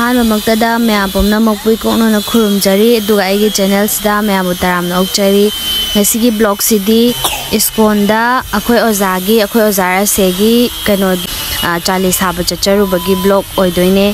ꯑꯍꯥꯟꯕꯃꯛꯇꯗ ꯃꯌꯥꯝ ꯄꯨꯝꯅꯃꯛꯄꯨ ꯀꯣꯛꯅꯅ ꯈꯨꯔꯨꯝꯖꯔꯤ ꯑꯗꯨꯒ ꯑꯩꯒꯤ ꯆꯦꯅꯦꯜꯁꯤꯗ ꯃꯌꯥꯝꯕꯨ ꯇꯔꯥꯝꯅ ꯑꯣꯛꯆꯔꯤ ꯉꯁꯤꯒꯤ ꯕ꯭ꯂꯣꯒꯁꯤꯗꯤ ꯏꯁꯀꯣꯟꯗ ꯑꯩꯈꯣꯏ ꯑꯣꯖꯥ ꯔꯥꯁꯦꯒꯤ ꯀꯩꯅꯣ ꯆꯥꯂꯤ ꯁꯥꯕ ꯆꯠꯆꯔꯨꯕꯒꯤ ꯕ꯭ꯂꯣग ꯑꯣꯏꯗꯣꯏꯅꯦ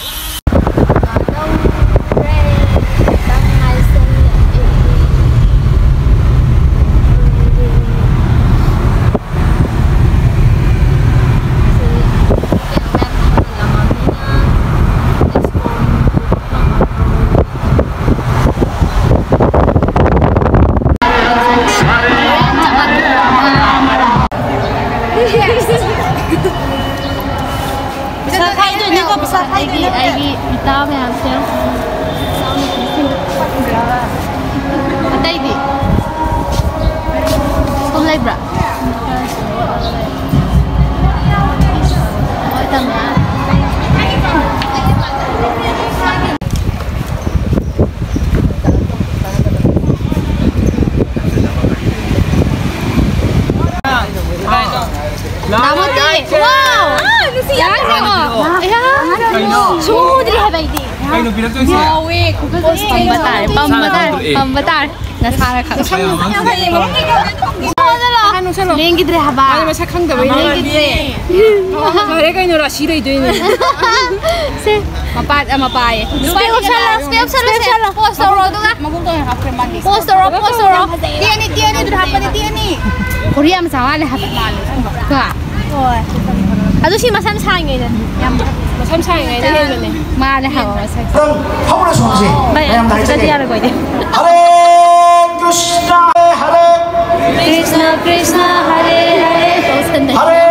ꯑꯩꯒꯤ ꯏꯇꯥ ꯃꯌꯥꯝꯁꯦ ꯑꯇꯩꯗꯤ ꯁ꯭ꯀꯨꯜ ꯂꯩꯕ꯭ꯔꯥ? ꯍꯣꯏ ꯇꯝꯃꯦ 나머지 와우! 소들이 해봐야지. 야왜 밤바달 나 살아 가. 랭기들 해봐. 아니면 착한데 왜 랭기들? 내가 이노라 싫어이 되네. 세 마빠에. 스페어 살라. 포스터로도가. 포스터로. 띠아니 들어가봐 띠아니. 코리아 마사와래 하다 말래. 그. 아저씨 마삼 사이에는 마삼 사이에는 해면은 말을 하고 마삼. 그럼 화물의 송지. 맞아. 하래 크리스나 하래 하래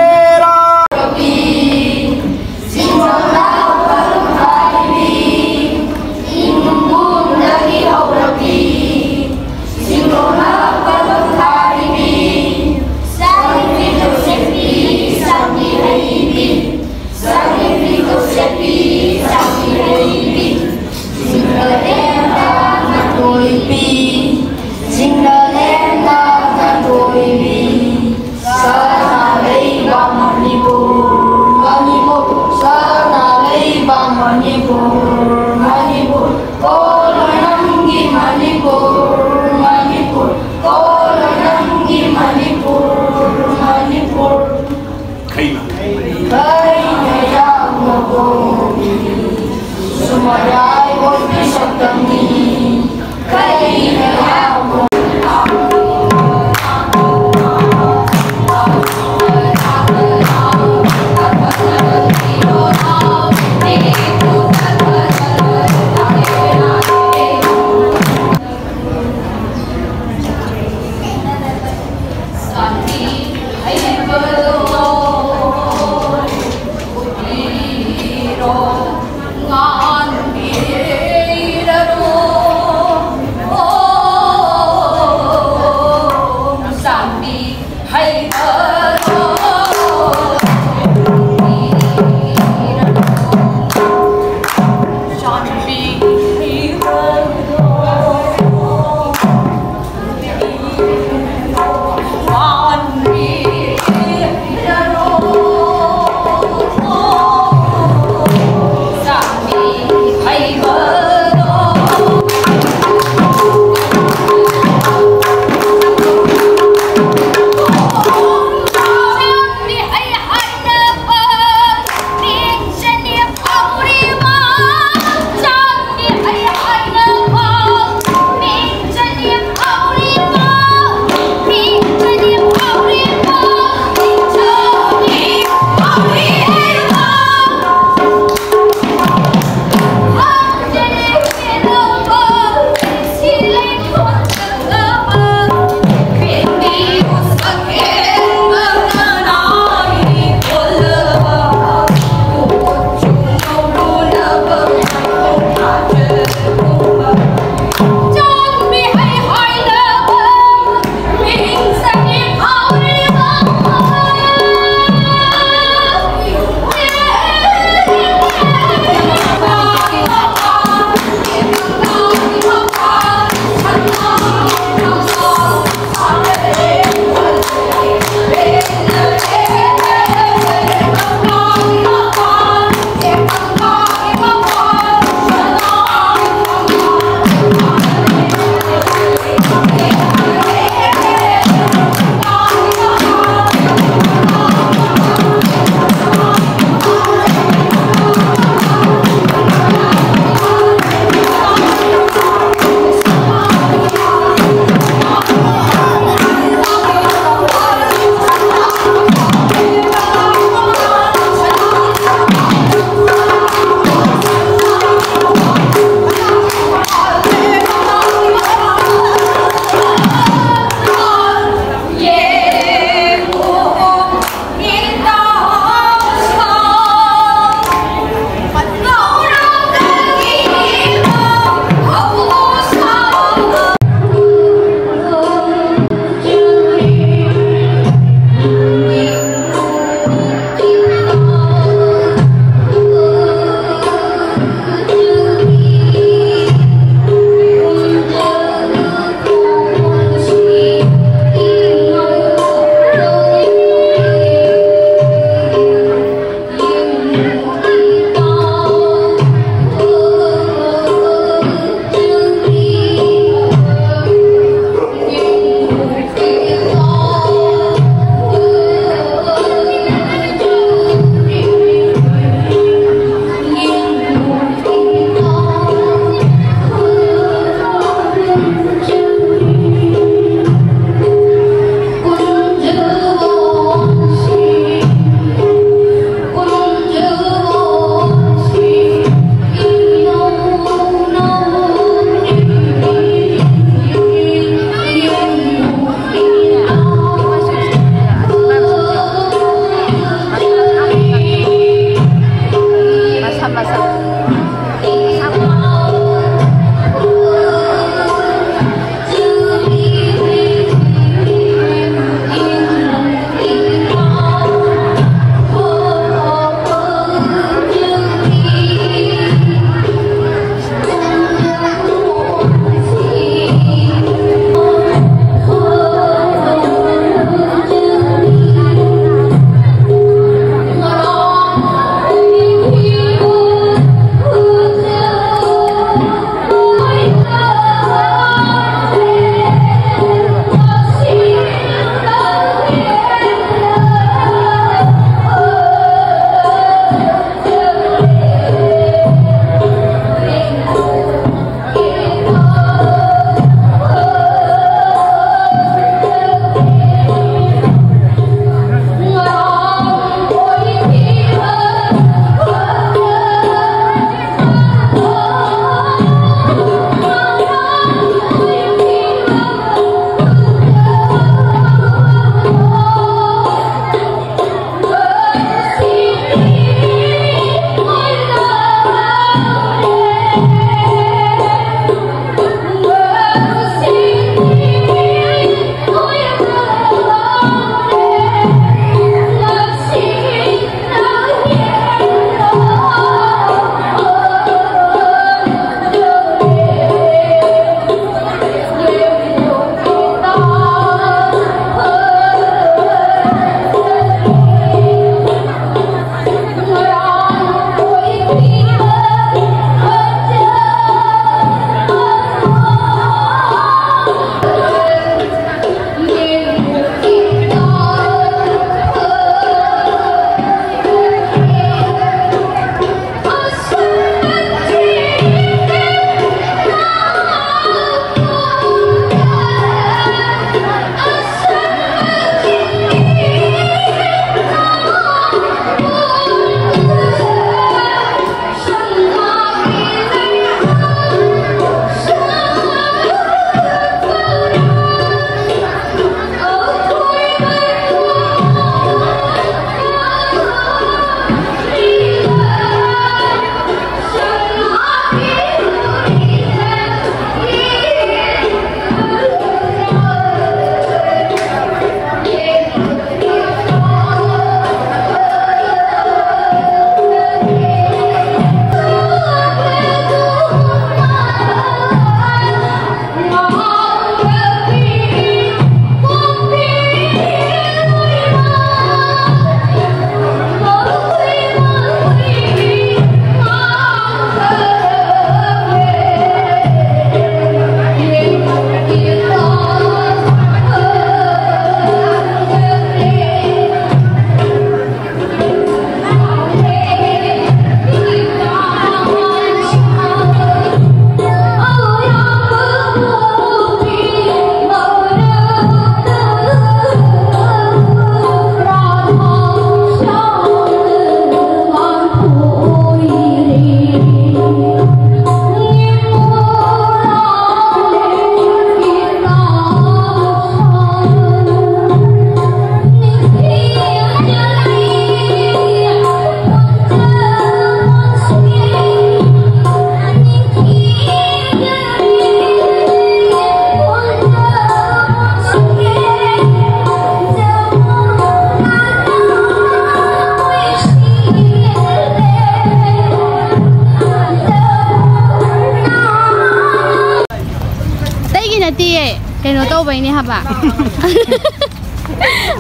taubai ni haba.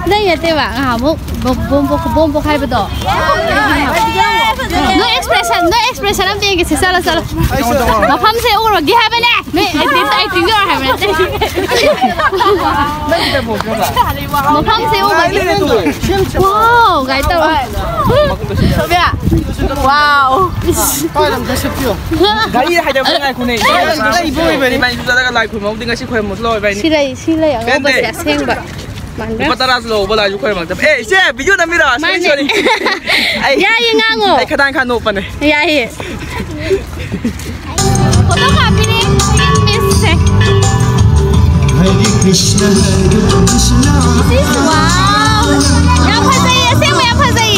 Đây là tê bạn hả bố bố khai bữa đó. No expression làm gì cái sao sao. Mà phàm sẽ uống rồi hai bên nè. Mẹ ai tiếng rồi hai bên. Mà phàm sẽ uống rồi. Wow, gái tao. Wow. Coi làm cái sếp chưa? Gái hay cho mấy ngày cô này. Cái vui về đi mày chúng ta đã lại cùng mong tiếng cái sức khỏe một lối vậy. Xin lỗi ông bác sẽ xem vậy. Pataras lo bala ju khoy mag tab eh chef video na mira sorry ya ye ngango ay kadang kano pa ne ya ye photo copy ni miss se Hare Krishna wow ya phasai se me ya phasai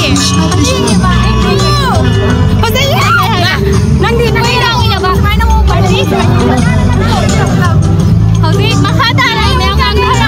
nang di nang ina ba mai na mo ba ni hau di makha ta lai me ngang ta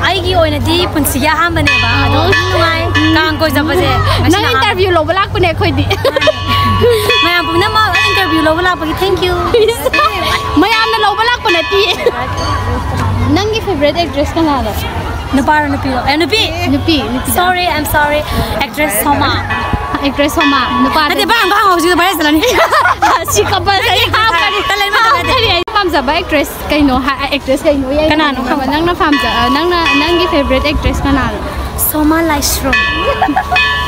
eigi oina di punsiya hambane ba ado nuai kang ko jabaje nang interview lo balak pune khoi di mayam puna ma interview lo balak pagi thank you mayam na lo balak pune ti nangi favorite actress kana da nupar nupi sorry I'm sorry actress Soma nupa ade bang hausi ba salani si couple sai ha kari talai ma kari pam za ba actress kaino actress kaino yai kana no khama nang na pam za nang gi favorite actress kana Soma Laishro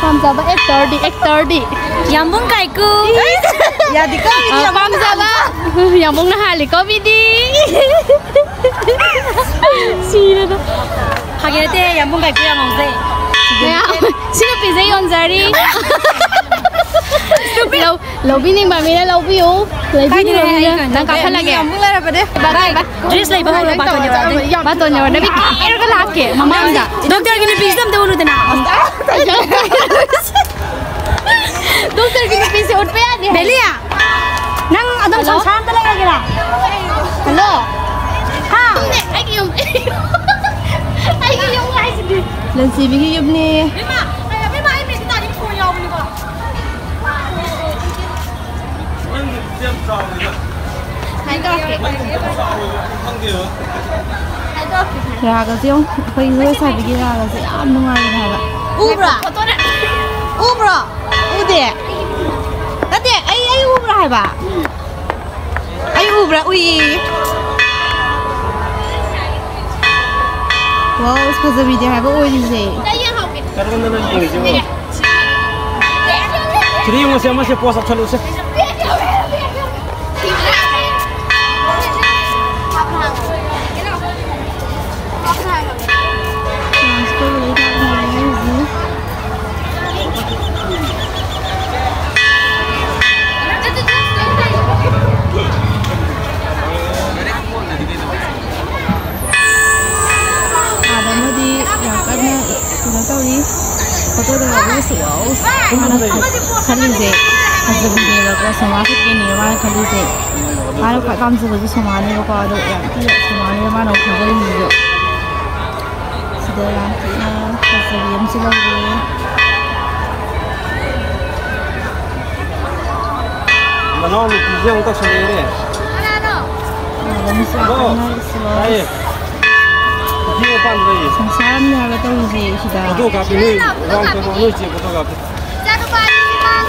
pam za ba actor di yambung kai ku ya di ka video pam za ba yambung na hali ko vidi si na hagete yambung kai ku ya mong zai sino pizza yon zari lâu bi ning ba mi na lâu bi u lấy bi ni nang ka khala ge yambung la ba de ba dress lai ba lo ba to nyawa da bi er ga la ke mama da doctor ki ni pizza de ulu dena doctor ki ni pizza ut pe ya ni belia nang adam sam ta la gira hello ha ai ki yum lai si lần si bi ki yum ni bima ai me ta ni phone yaw ni ba raga tiong khoi hoi sai bi raga se am nungai na ba ubra ude ade ai ubra hai ba ai ubra ui wow is phaza video hai ba oi ni se Jadi masih puasa challi se foto da ba su khali se hazu bi ne ba sama ke ni ma khali se ara ka kam se ba sama ne ko do ya ti sama ne ma no ko ni yo sida na hazu bi am se lo mana ni pizza unta chale re ni sa na slo ai Dia pan lagi. Samsam ni ada tahu je sudah. Betul kah ini? Orang tu orang ni betul kah? sajarubei ni bang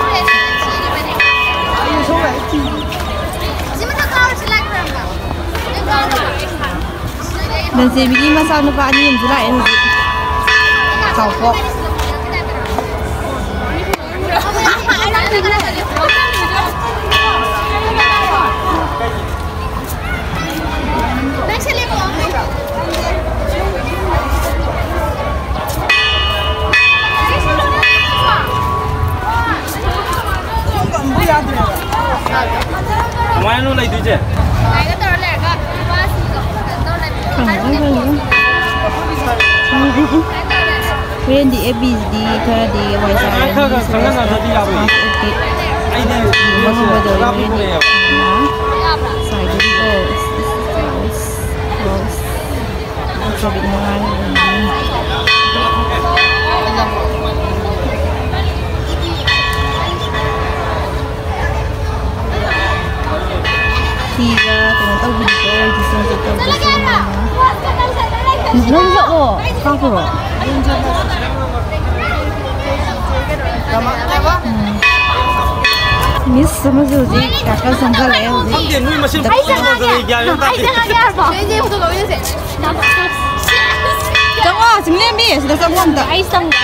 Ayo coba. Cuma tak kau selak berapa? Dan saya bikin masa nupa ni yang jelas ini. ข้าวพอกMana lagi tu je? Kemudian di AB di kara di Waisa. Sangat tadi apa? Ini masih ada ini. Saya jadi coba dengan tiga tengah tahu begitu di sini kita bersama. Nggak oh, kaku. Miss sama Suzy, kakak sangka lah ya. Dia ni masih sama Suzy jangan tak. Jangan, sebenarnya Miss sudah sanggup tak? Ai sangga.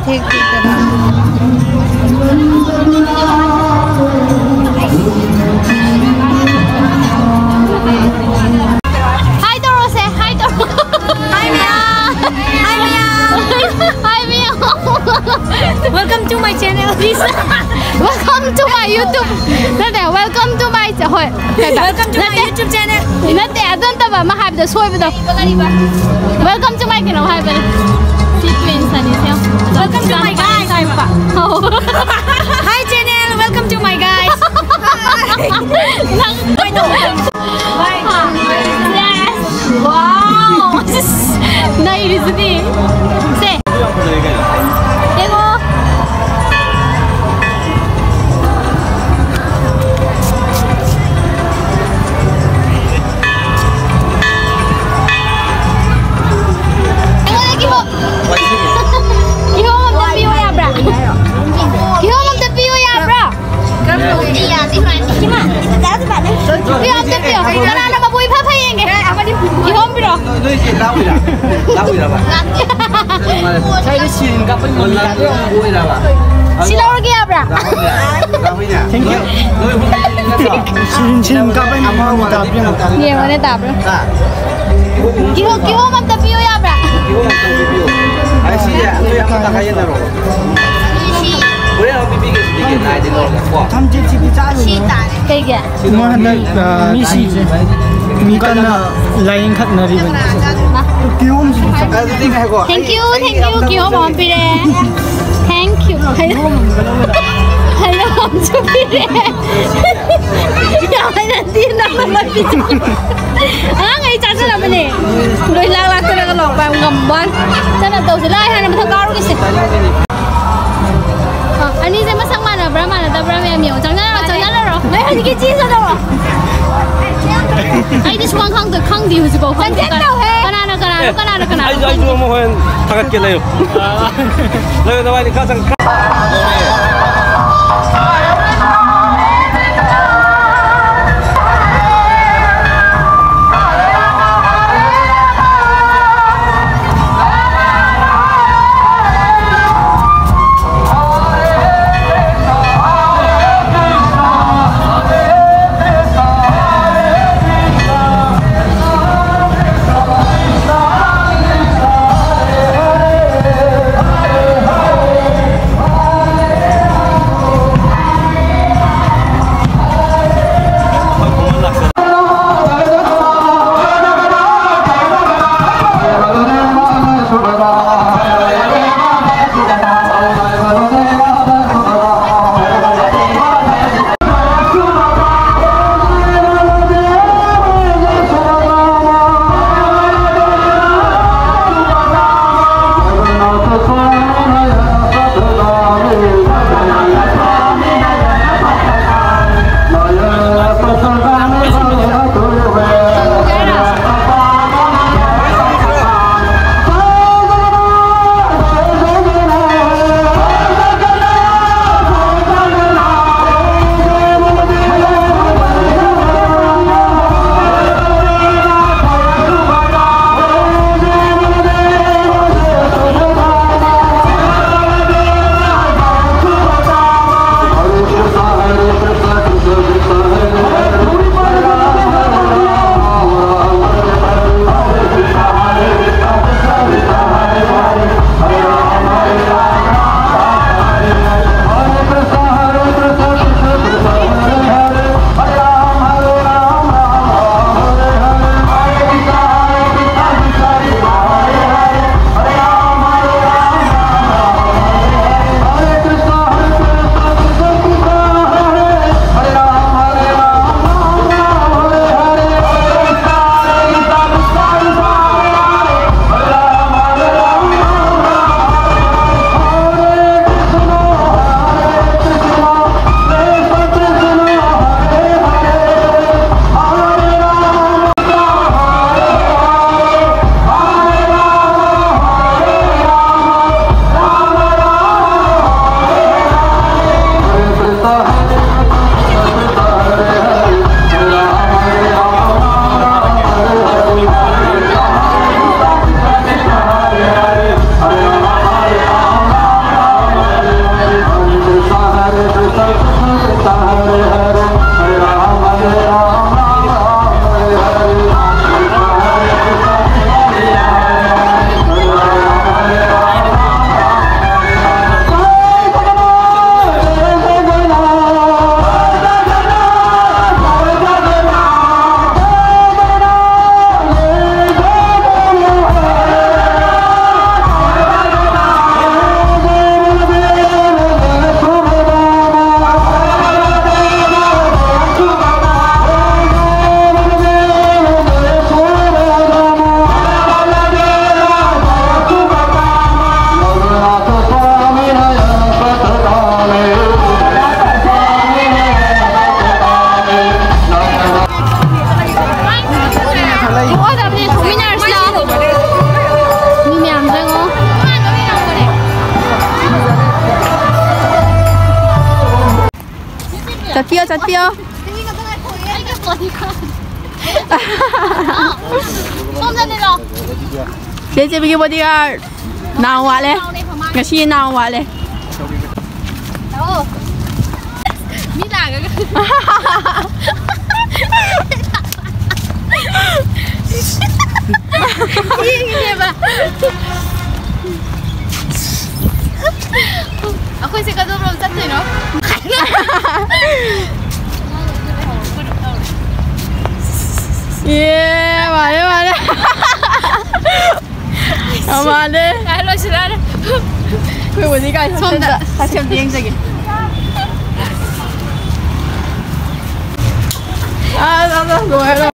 ठीक Hi Rose, hi Mia. Hi Mia. Welcome to my channel. Welcome to my YouTube. Welcome to my Welcome to my YouTube channel. Nante adanta ba ma habda soibdo. Welcome to my kino habda. Welcome to my guys. Hi channel. Welcome to my guys. Yes. Wow. Nice nih. Say. Tengok. Saya sih nggak pernah lihat apa. Sila lagi ya, bra. Thank you. Sih nggak pernah mau tapi nggak. Iya, mana tak, bra? Kiho mantap view ya, bra. Ayo sih ya, tu yang tak kaya naro. Boleh aku bikin sedikit naik di luar. Wah. Sampai sini cakap. Kayak Semua hendak misi je. Minta nak lain kat nari pun. Kium sih. Kalau tu tinggal aku. Thank you, kiho mau pilih. Thank you. Hello, pilih. Yang nanti nama pilih. Ngai caca nama ni. Doi lang tu nak lok bang gambar. Jangan tahu selai hanya betul kau kisah. Ani saya masak mana? Berapa mana? Tak berapa yang miu. Jangan lah. Mereka ni kecil saja. Ay, this one kang di husu ko. Kanana. Ay cuma mau yang takat kita yuk. Lalu nawa ni kasang. chặt tiêu. Chị bị cái bodyguard nào quá lên, cái gì nào quá lên. Mi là cái gì mà akhoi sẽ có giúp rất rồi nó yeah mà đi mà đi ai lo xíu đấy cái bodyguard真的他先编这个啊，走走，来了。